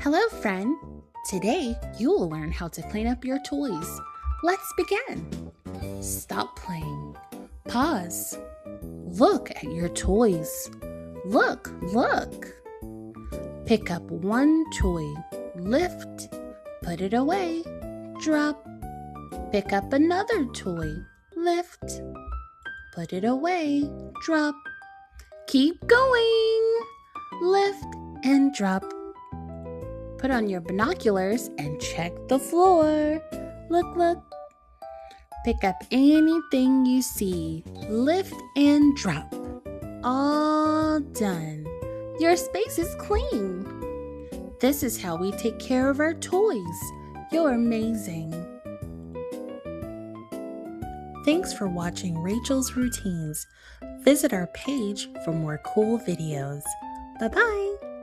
Hello, friend. Today, you will learn how to clean up your toys. Let's begin. Stop playing. Pause. Look at your toys. Look. Pick up one toy. Lift. Put it away. Drop. Pick up another toy. Lift. Put it away. Drop. Keep going. Lift and drop. Put on your binoculars and check the floor. Look. Pick up anything you see. Lift and drop. All done. Your space is clean. This is how we take care of our toys. You're amazing. Thanks for watching Rachel's Routines. Visit our page for more cool videos. Bye-bye.